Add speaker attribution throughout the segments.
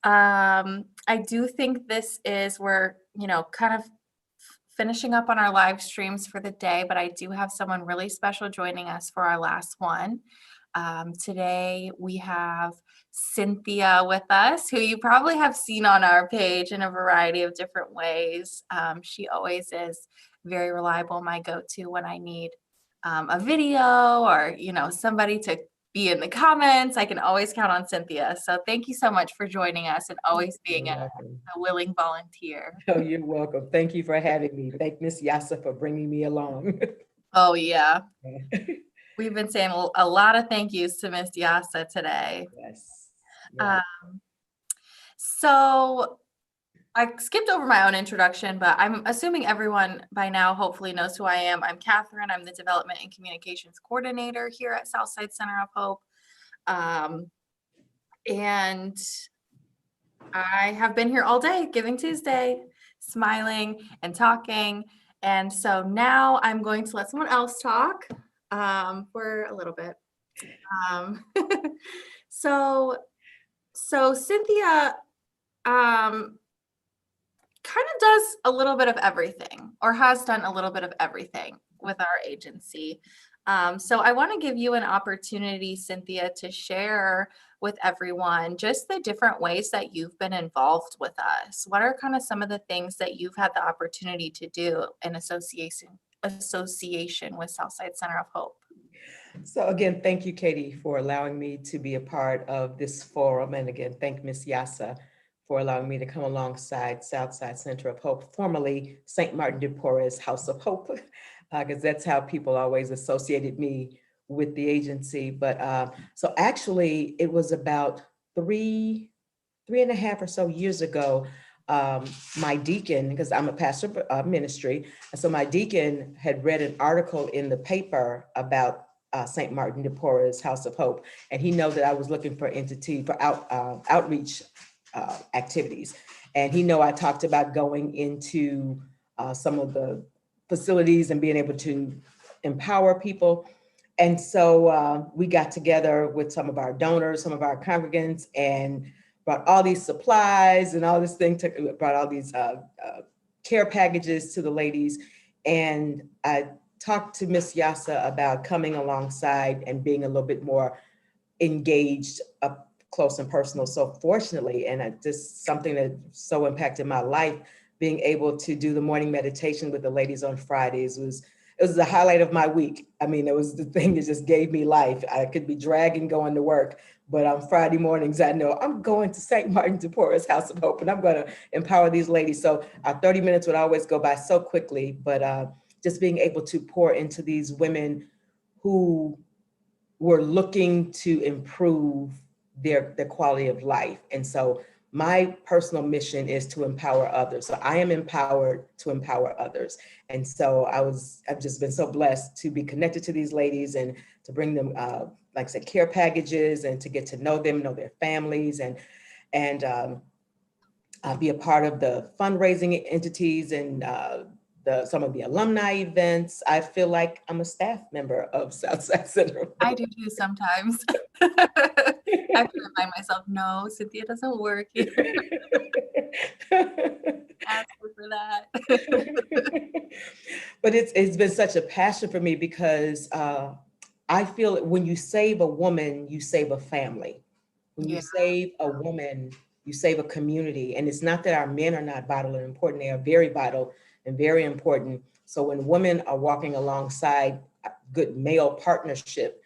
Speaker 1: I do think we're, kind of finishing up on our live streams for the day, but I do have someone really special joining us for our last one. Today we have Cynthia with us, who you probably have seen on our page in a variety of different ways. She always is very reliable, my go-to when I need a video or, somebody to be in the comments. I can always count on Cynthia. So thank you so much for joining us and always being
Speaker 2: You're
Speaker 1: a
Speaker 2: welcome.
Speaker 1: willing volunteer.
Speaker 2: Oh, you're welcome. Thank you for having me. Thank Miss Yasa for bringing me along.
Speaker 1: Oh, yeah. We've been saying a lot of thank yous to Miss Yasa today.
Speaker 2: Yes. Yeah.
Speaker 1: So I skipped over my own introduction, but I'm assuming everyone by now hopefully knows who I am. I'm Catherine. I'm the Development and Communications Coordinator here at Southside Center of Hope. And I have been here all day, Giving Tuesday, smiling and talking. And so now I'm going to let someone else talk for a little bit. So Cynthia kind of does a little bit of everything, or has done a little bit of everything with our agency. So I want to give you an opportunity, Cynthia, to share with everyone just the different ways that you've been involved with us. What are kind of some of the things that you've had the opportunity to do in association with Southside Center of Hope?
Speaker 2: So again, thank you, Katie, for allowing me to be a part of this forum. And again, thank Miss Yasa for allowing me to come alongside Southside Center of Hope, formerly St. Martin de Porres House of Hope, because that's how people always associated me with the agency. But so actually it was about three and a half or so years ago, my deacon, because I'm a pastor of ministry, and so my deacon had read an article in the paper about St. Martin de Porres House of Hope, and he know that I was looking for entity for outreach activities, and he know I talked about going into some of the facilities and being able to empower people. And so we got together with some of our donors, some of our congregants, and brought all these supplies and all this thing, brought all these care packages to the ladies. And I talked to Miss Yasa about coming alongside and being a little bit more engaged up close and personal. So fortunately, and just something that so impacted my life, being able to do the morning meditation with the ladies on Fridays it was the highlight of my week. I mean, it was the thing that just gave me life. I could be dragging going to work, but on Friday mornings, I know I'm going to St. Martin de Porres House of Hope, and I'm going to empower these ladies. So our 30 minutes would always go by so quickly, but just being able to pour into these women who were looking to improve their quality of life. And so my personal mission is to empower others. So I am empowered to empower others. And so I've just been so blessed to be connected to these ladies and to bring them, like I said, care packages, and to get to know them, know their families, and be a part of the fundraising entities and some of the alumni events. I feel like I'm a staff member of Southside Center.
Speaker 1: I do too sometimes. I have to remind myself, no, Cynthia doesn't work here. Ask her for that.
Speaker 2: But it's been such a passion for me because I feel that when you save a woman, you save a family. When you save a woman, you save a community. And it's not that our men are not vital and important. They are very vital and very important. So when women are walking alongside a good male partnership,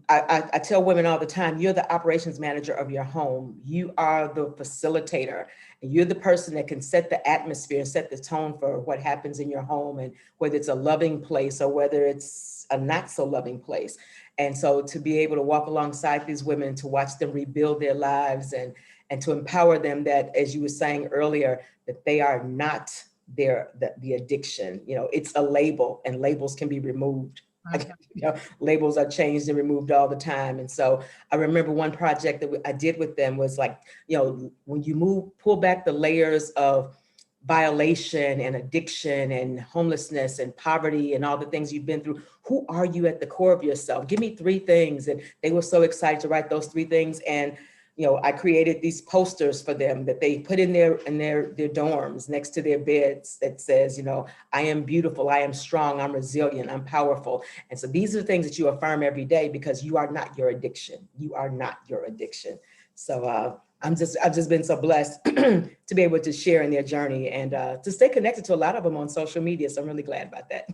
Speaker 2: I tell women all the time, you're the operations manager of your home. You are the facilitator, and you're the person that can set the atmosphere and set the tone for what happens in your home, and whether it's a loving place or whether it's a not so loving place. And so to be able to walk alongside these women, to watch them rebuild their lives, and to empower them that, as you were saying earlier, that they are not the addiction. You know, it's a label, and labels can be removed. Labels are changed and removed all the time. And so I remember one project that I did with them was like, when you pull back the layers of violation and addiction and homelessness and poverty and all the things you've been through, who are you at the core of yourself? Give me 3 things. And they were so excited to write those 3 things. And I created these posters for them that they put in their dorms next to their beds that says, I am beautiful, I am strong, I'm resilient, I'm powerful. And so these are the things that you affirm every day because you are not your addiction. You are not your addiction. So I've just been so blessed to be able to share in their journey and to stay connected to a lot of them on social media. So I'm really glad about that.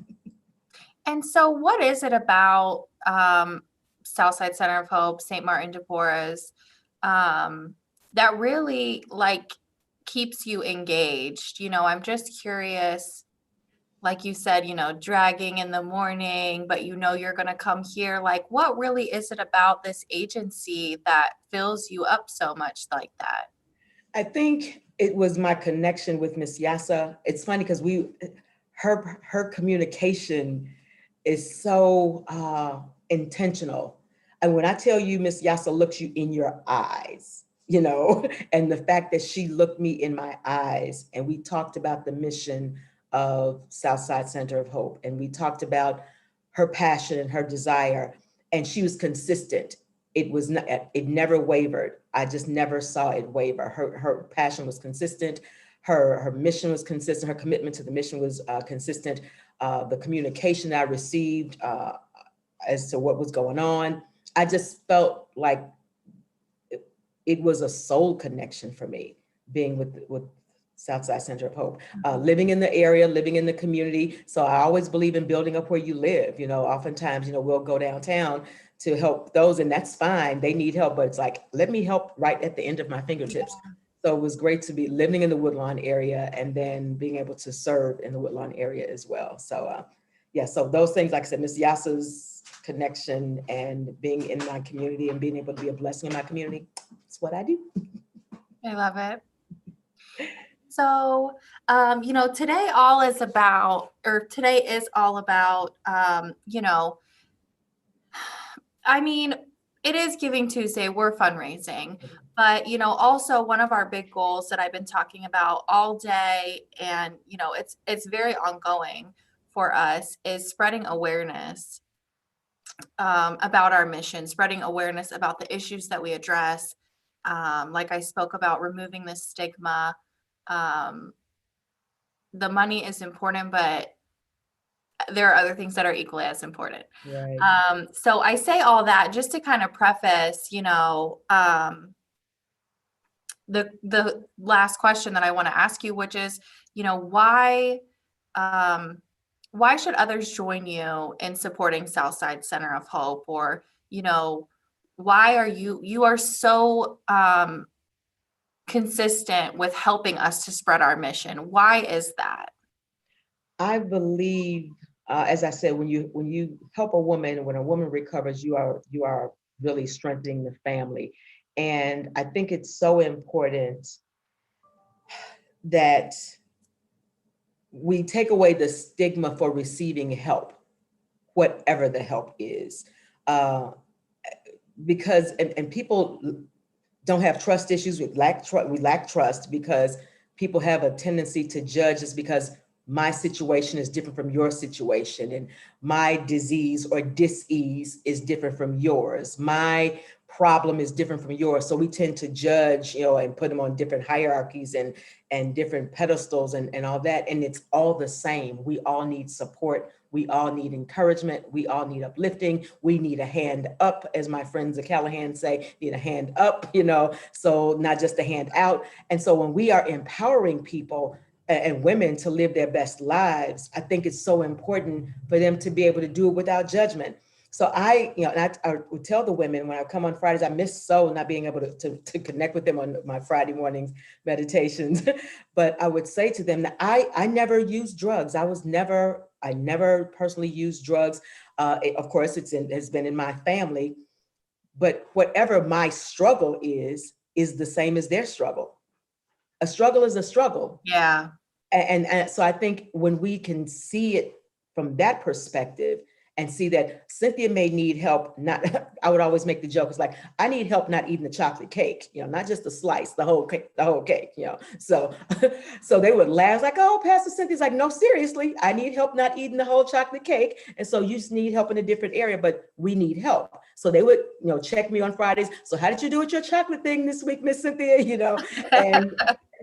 Speaker 1: And so what is it about Southside Center of Hope, St. Martin de Porres, that really like keeps you engaged? I'm just curious, like you said, dragging in the morning, but you're going to come here. Like, what really is it about this agency that fills you up so much like that?
Speaker 2: I think it was my connection with Miss Yasa. It's funny because her communication is so intentional. And when I tell you Miss Yasa looks you in your eyes, and the fact that she looked me in my eyes and we talked about the mission of Southside Center of Hope, and we talked about her passion and her desire, and she was consistent. It never wavered. I just never saw it waver. Her passion was consistent. Her mission was consistent. Her commitment to the mission was consistent. The communication I received as to what was going on, I just felt like it was a soul connection for me, being with Southside Center of Hope, living in the area, living in the community. So I always believe in building up where you live. Oftentimes, we'll go downtown to help those, and that's fine. They need help, but it's like, let me help right at the end of my fingertips. Yeah. So it was great to be living in the Woodlawn area and then being able to serve in the Woodlawn area as well. So so those things, like I said, Miss Yasa's connection and being in my community and being able to be a blessing in my community, it's what I do.
Speaker 1: I love it. So, today is all about, it is Giving Tuesday, we're fundraising, but, also one of our big goals that I've been talking about all day, and, it's very ongoing for us, is spreading awareness about our mission, spreading awareness about the issues that we address. Like I spoke about, removing the stigma. The money is important, but there are other things that are equally as important.
Speaker 2: Right.
Speaker 1: So I say all that just to kind of preface, the last question that I want to ask you, which is, why should others join you in supporting Southside Center of Hope? Or, why are you are so consistent with helping us to spread our mission? Why is that?
Speaker 2: I believe, as I said, when you help a woman, when a woman recovers, you are really strengthening the family. And I think it's so important that we take away the stigma for receiving help, whatever the help is. Because people don't have trust issues. We lack trust because people have a tendency to judge us because my situation is different from your situation, and my disease or dis-ease is different from yours. My problem is different from yours. So we tend to judge, and put them on different hierarchies and different pedestals and all that. And it's all the same. We all need support. We all need encouragement. We all need uplifting. We need a hand up, as my friends at Callahan say, need a hand up, so not just a hand out. And so when we are empowering people and women to live their best lives, I think it's so important for them to be able to do it without judgment. So I would tell the women when I come on Fridays, I miss so not being able to connect with them on my Friday mornings meditations. But I would say to them that I never used drugs. I never personally used drugs. Of course, has been in my family, but whatever my struggle is the same as their struggle. A struggle is a struggle.
Speaker 1: Yeah.
Speaker 2: And so I think when we can see it from that perspective and see that Cynthia may need help. Not, I would always make the joke, it's like, I need help not eating the chocolate cake, not just the slice, the whole cake, So, so they would laugh like, oh, Pastor Cynthia's like, no, seriously, I need help not eating the whole chocolate cake. And so you just need help in a different area, but we need help. So they would, check me on Fridays. So how did you do with your chocolate thing this week, Miss Cynthia? And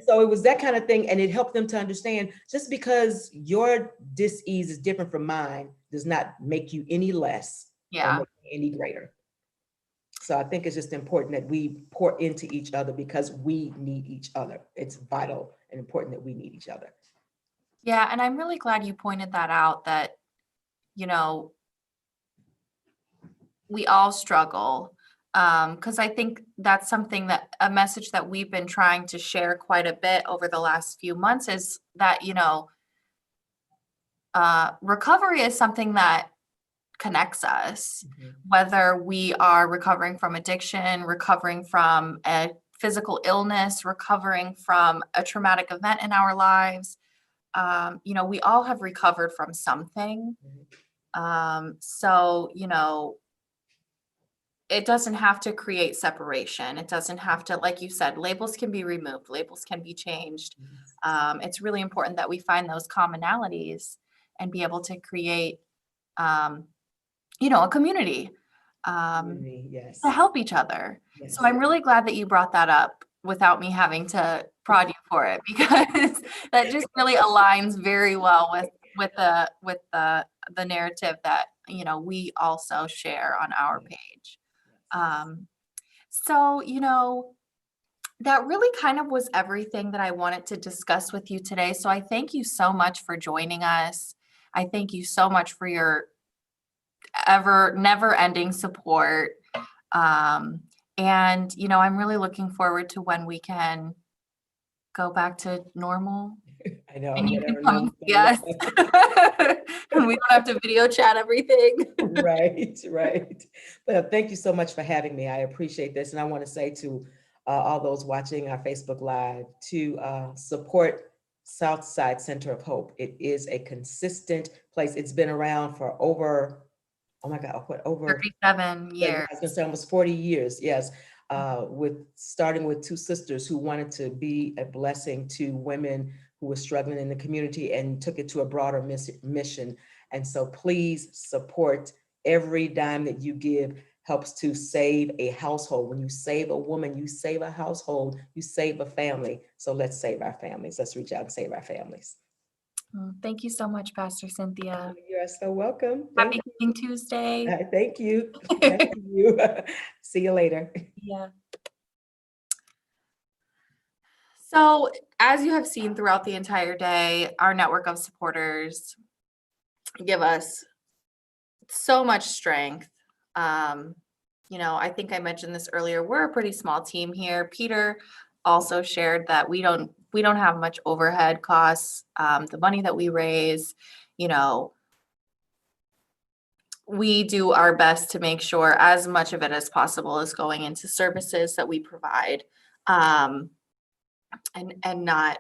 Speaker 2: so it was that kind of thing. And it helped them to understand, just because your dis-ease is different from mine does not make you any less or
Speaker 1: Yeah.
Speaker 2: make you any greater. So I think it's just important that we pour into each other, because we need each other. It's vital and important that we need each other.
Speaker 1: Yeah. And I'm really glad you pointed that out, that, we all struggle. Because I think that's a message that we've been trying to share quite a bit over the last few months, is that, recovery is something that connects us, whether we are recovering from addiction, recovering from a physical illness, recovering from a traumatic event in our lives. We all have recovered from something. So, it doesn't have to create separation. It doesn't have to, like you said, labels can be removed, labels can be changed. It's really important that we find those commonalities and be able to create, a community
Speaker 2: Yes.
Speaker 1: to help each other.
Speaker 2: Yes.
Speaker 1: So I'm really glad that you brought that up without me having to prod you for it, because that just really aligns very well with the narrative that, we also share on our page. So, that really kind of was everything that I wanted to discuss with you today. So I thank you so much for joining us. I thank you so much for your never ending support. And, I'm really looking forward to when we can go back to normal.
Speaker 2: I know.
Speaker 1: And you can
Speaker 2: whatever
Speaker 1: come,
Speaker 2: normal thing
Speaker 1: yes.
Speaker 2: is.
Speaker 1: And we don't have to video chat everything.
Speaker 2: Right. But thank you so much for having me. I appreciate this. And I want to say to all those watching our Facebook Live to support Southside Center of Hope. It is a consistent place. It's been around for over, oh my God, over
Speaker 1: 37 years.
Speaker 2: I was going to say almost 40 years. Yes. Starting with two sisters who wanted to be a blessing to women who were struggling in the community, and took it to a broader mission. And so please support. Every dime that you give helps to save a household. When you save a woman, you save a household, you save a family. So let's save our families. Let's reach out and save our families.
Speaker 1: Thank you so much, Pastor Cynthia.
Speaker 2: You're so welcome.
Speaker 1: Happy Giving Tuesday.
Speaker 2: Thank you. Thank you. See you later.
Speaker 1: Yeah. So, as you have seen throughout the entire day, our network of supporters give us so much strength. I think I mentioned this earlier. We're a pretty small team here. Peter also shared that we don't have much overhead costs. The money that we raise, we do our best to make sure as much of it as possible is going into services that we provide, and not,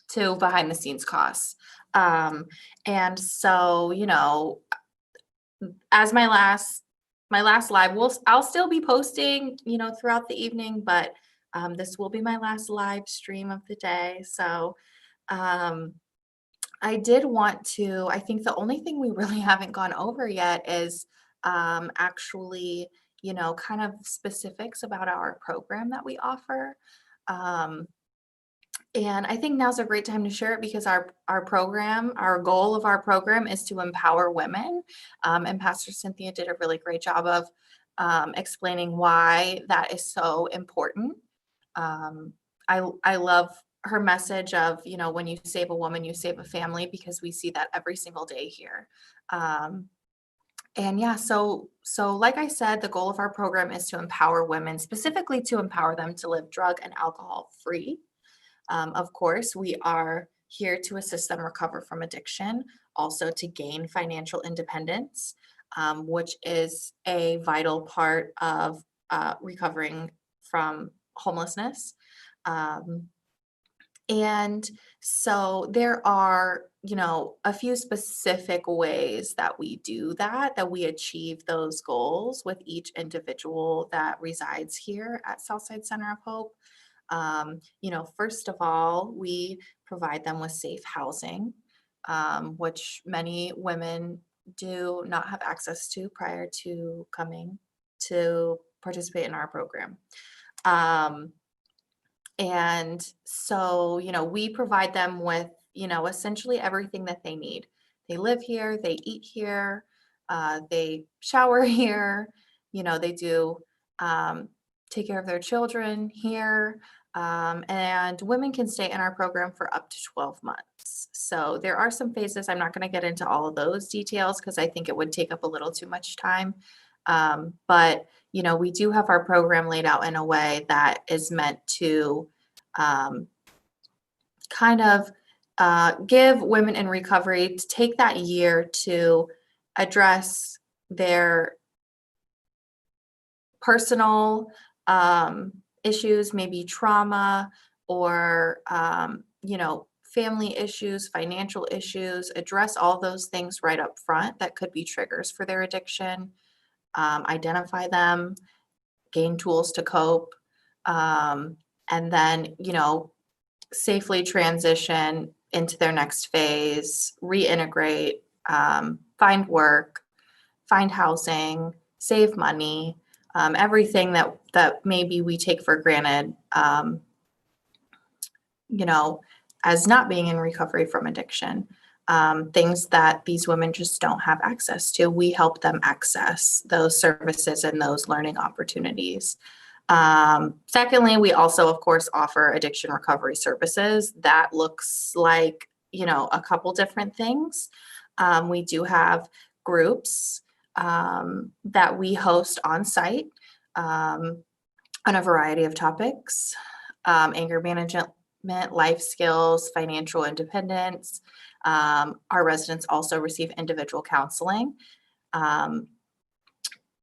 Speaker 1: to behind the scenes costs. And so, as my last live, I'll still be posting, throughout the evening, but this will be my last live stream of the day. So I did want to, I think the only thing we really haven't gone over yet is actually, kind of specifics about our program that we offer. And I think now's a great time to share it, because our goal of our program is to empower women. And Pastor Cynthia did a really great job of explaining why that is so important. I love her message of, when you save a woman, you save a family, because we see that every single day here. And yeah, so like I said, the goal of our program is to empower women, specifically to empower them to live drug and alcohol free. Of course, we are here to assist them recover from addiction, also to gain financial independence, which is a vital part of recovering from homelessness. And so there are, a few specific ways that we do that we achieve those goals with each individual that resides here at Southside Center of Hope. First of all, we provide them with safe housing, which many women do not have access to prior to coming to participate in our program. Um, and so, we provide them with, essentially everything that they need. They live here, they eat here, they shower here, they do take care of their children here. And women can stay in our program for up to 12 months. So there are some phases. I'm not going to get into all of those details because I think it would take up a little too much time. But we do have our program laid out in a way that is meant to kind of give women in recovery to take that year to address their personal issues, maybe trauma or, family issues, financial issues, address all those things right up front that could be triggers for their addiction, identify them, gain tools to cope, and then, safely transition into their next phase, reintegrate, find work, find housing, save money, everything that maybe we take for granted, as not being in recovery from addiction. Things that these women just don't have access to. We help them access those services and those learning opportunities. Secondly, we also, of course, offer addiction recovery services. That looks like, a couple different things. We do have groups that we host on site on a variety of topics, anger management, life skills, financial independence. Our residents also receive individual counseling.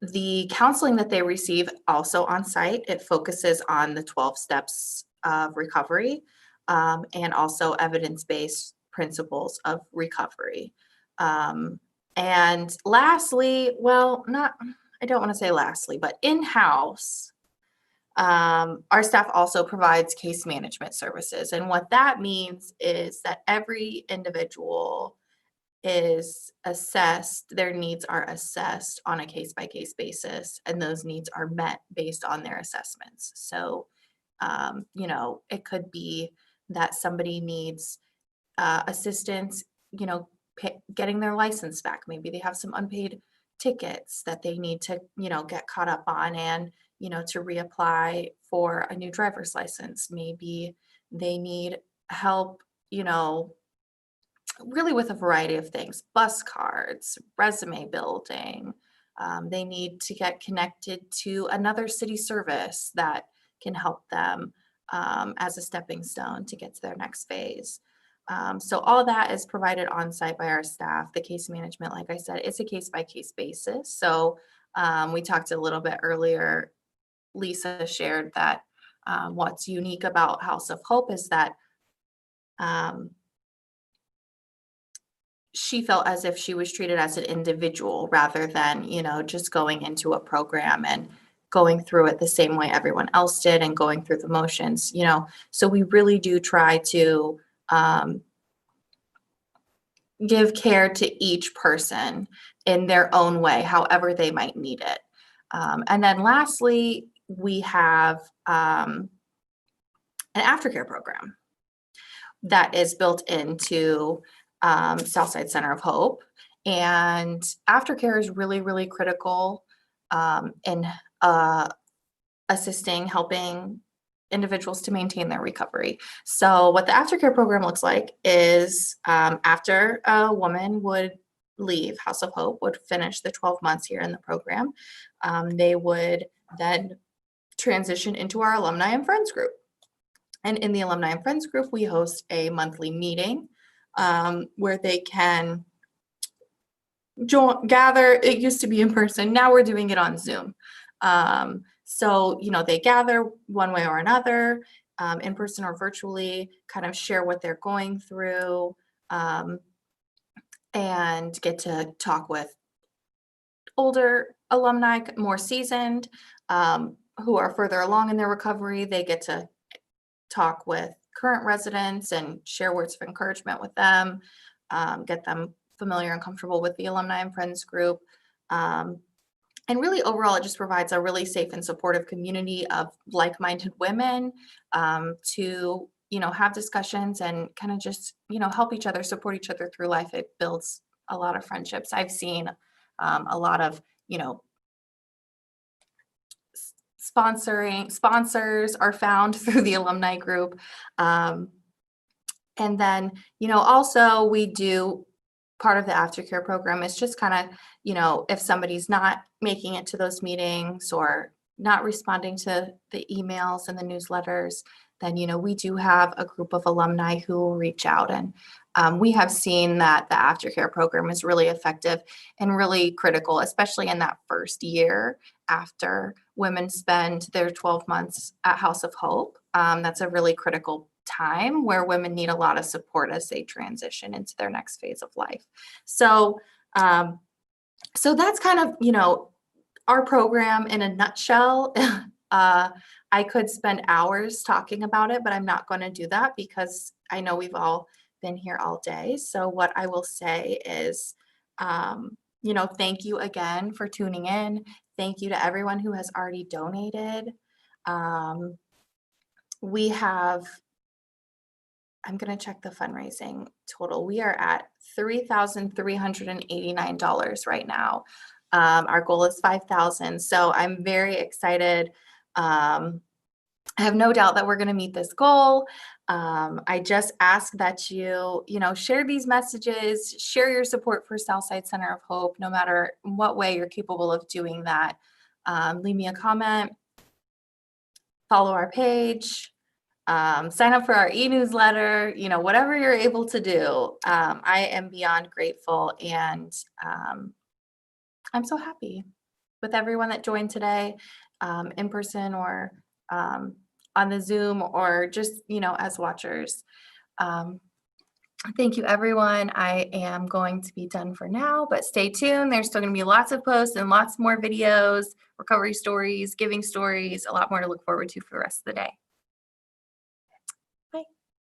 Speaker 1: The counseling that they receive also on site, it focuses on the 12 steps of recovery and also evidence-based principles of recovery. And lastly, I don't want to say lastly, but in-house, our staff also provides case management services. And what that means is that every individual is assessed, their needs are assessed on a case-by-case basis, and those needs are met based on their assessments. So, it could be that somebody needs assistance, getting their license back. Maybe they have some unpaid tickets that they need to, get caught up on and, to reapply for a new driver's license. Maybe they need help, really with a variety of things, bus cards, resume building. They need to get connected to another city service that can help them as a stepping stone to get to their next phase. So all that is provided on site by our staff. The case management, like I said, it's a case by case basis. So we talked a little bit earlier, Lisa shared that what's unique about House of Hope is that she felt as if she was treated as an individual rather than, just going into a program and going through it the same way everyone else did and going through the motions, So we really do try to give care to each person in their own way, however they might need it. And then lastly, we have an aftercare program that is built into Southside Center of Hope. And aftercare is really, really critical in assisting, helping individuals to maintain their recovery. So what the aftercare program looks like is after a woman would leave House of Hope, would finish the 12 months here in the program, they would then transition into our alumni and friends group. And in the alumni and friends group, we host a monthly meeting where they can gather. It used to be in person. Now we're doing it on Zoom. So, they gather one way or another, in person or virtually, kind of share what they're going through, and get to talk with older alumni, more seasoned, who are further along in their recovery. They get to talk with current residents and share words of encouragement with them, get them familiar and comfortable with the Alumni and Friends group. And really overall, it just provides a really safe and supportive community of like-minded women, to, have discussions and kind of just, help each other, support each other through life. It builds a lot of friendships. I've seen a lot of, sponsors are found through the alumni group. And then, also we do part of the aftercare program is just kind of, if somebody's not making it to those meetings or not responding to the emails and the newsletters, then, we do have a group of alumni who will reach out. And we have seen that the aftercare program is really effective and really critical, especially in that first year after women spend their 12 months at House of Hope. That's a really critical time where women need a lot of support as they transition into their next phase of life. So, so that's kind of, our program in a nutshell. I could spend hours talking about it, but I'm not going to do that because I know we've all been here all day. So what I will say is, thank you again for tuning in. Thank you to everyone who has already donated. We have, I'm going to check the fundraising total. We are at $3,389 right now. Our goal is 5,000. So I'm very excited. I have no doubt that we're going to meet this goal. I just ask that you, share these messages, share your support for Southside Center of Hope, no matter what way you're capable of doing that. Leave me a comment, follow our page, sign up for our e-newsletter, whatever you're able to do. I am beyond grateful, and I'm so happy with everyone that joined today, in person or on the Zoom or just, as watchers. Thank you, everyone. I am going to be done for now, but stay tuned. There's still going to be lots of posts and lots more videos, recovery stories, giving stories, a lot more to look forward to for the rest of the day.